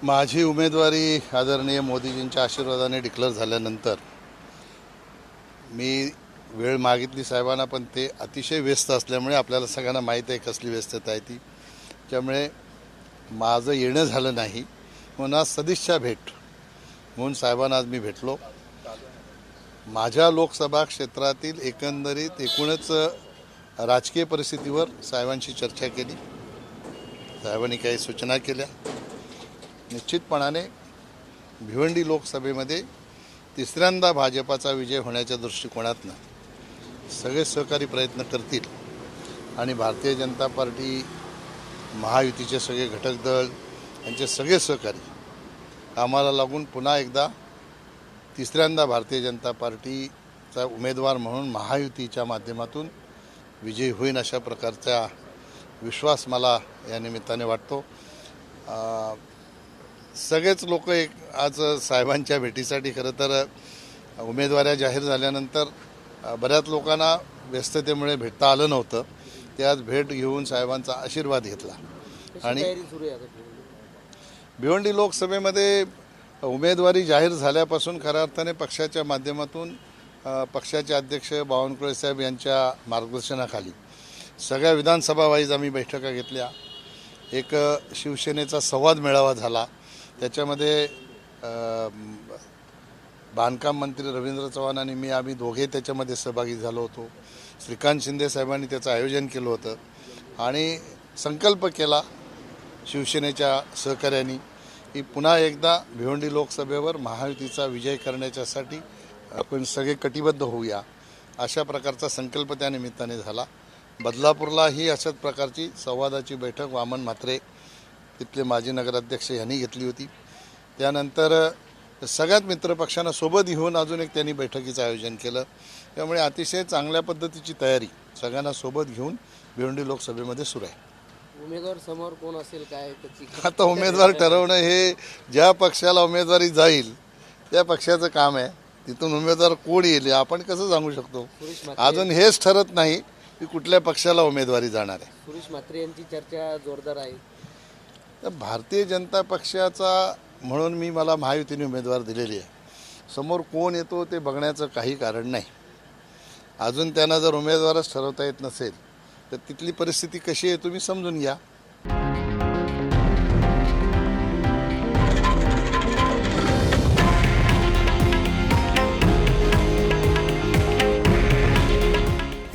माझी उमेदवारी आदरणीय मोदीजींच्या आशीर्वादाने डिक्लेअर झाल्यानंतर मी वेळ मागितली साहेबांना, पण ते अतिशय व्यस्त असल्यामुळे आपल्याला सगळ्यांना माहीत आहे कसली व्यस्तता आहे ती, त्यामुळे माझं येणं झालं नाही. म्हणून आज सदिच्छा भेट म्हणून साहेबांना आज मी भेटलो. माझ्या लोकसभा क्षेत्रातील एकंदरीत एकूणच राजकीय परिस्थितीवर साहेबांशी चर्चा केली. साहेबांनी काही सूचना केल्या. निश्चितपणाने भिवंडी लोकसभेमध्ये तिसऱ्यांदा भाजपाचा विजय होण्याच्या दृष्टिकोनातनं सगळे सहकारी प्रयत्न करतील आणि भारतीय जनता पार्टी, महायुतीचे सगळे घटक दल यांचे सगळे सहकारी आम्हाला लागून पुन्हा एकदा तिसऱ्यांदा भारतीय जनता पार्टीचा उमेदवार म्हणून महायुतीच्या माध्यमातून विजयी होईल अशा प्रकारचा विश्वास मला या निमित्ताने वाटतो. सगळेच लोक आज साहेबांच्या भेटीसाठी खरं तर उमेदवाऱ्या जाहीर झाल्यानंतर बऱ्याच लोकांना व्यस्ततेमुळे भेटता आलं नव्हतं. ते आज भेट घेऊन साहेबांचा आशीर्वाद घेतला. आणि भिवंडी लोकसभेमध्ये उमेदवारी जाहीर झाल्यापासून खऱ्या अर्थाने पक्षाच्या माध्यमातून पक्षाचे अध्यक्ष बावनकुळे साहेब यांच्या मार्गदर्शनाखाली सगळ्या विधानसभा वाईज आम्ही बैठका घेतल्या. एक शिवसेनेचा संवाद मेळावा झाला. त्याच्यामध्ये बांधकाम मंत्री रवींद्र चव्हाण आणि आम्ही दोघे त्याच्यामध्ये सहभागी झालो होतो. श्रीकांत शिंदे साहेबांनी त्याचं आयोजन केलं होतं आणि संकल्प केला शिवसेनेच्या सहकार्यांनी की पुन्हा एकदा भिवंडी लोकसभेवर महायुतीचा विजय करण्याच्यासाठी आपण सगळे कटिबद्ध होऊया, अशा प्रकारचा संकल्प त्या निमित्ताने झाला. बदलापूरलाही अशाच प्रकारची संवादाची बैठक वामन म्हात्रे तिथले माजी नगराध्यक्ष यांनी घेतली होती. त्यानंतर सगळ्यात मित्रपक्षांना सोबत घेऊन अजून एक त्यांनी बैठकीचं आयोजन केलं. त्यामुळे अतिशय चांगल्या पद्धतीची तयारी सगळ्यांना सोबत घेऊन भिवंडी लोकसभेमध्ये सुरू आहे. उमेदवार समोर कोण असेल काय आता उमेदवार ठरवणं हे ज्या पक्षाला उमेदवारी जाईल त्या पक्षाचं काम आहे. तिथून उमेदवार कोण येईल आपण कसं सांगू शकतो? अजून हेच ठरत नाही की कुठल्या पक्षाला उमेदवारी जाणार आहे. सुरेश म्हात्रे यांची चर्चा जोरदार आहे. तर भारतीय जनता पक्षाचा म्हणून मला महायुतीने उमेदवार दिलेली आहे. समोर कोण येतो ते बघण्याचं काही कारण नाही. अजून त्यांना जर उमेदवारच ठरवता येत नसेल तर तिथली परिस्थिती कशी आहे तुम्ही समजून घ्या.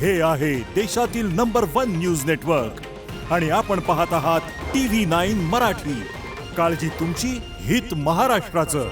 हे आहे देशातील नंबर 1 न्यूज नेटवर्क आणि आपण पाहत आहात TV9 मराठी. काळजी तुमची, हित महाराष्ट्राचं.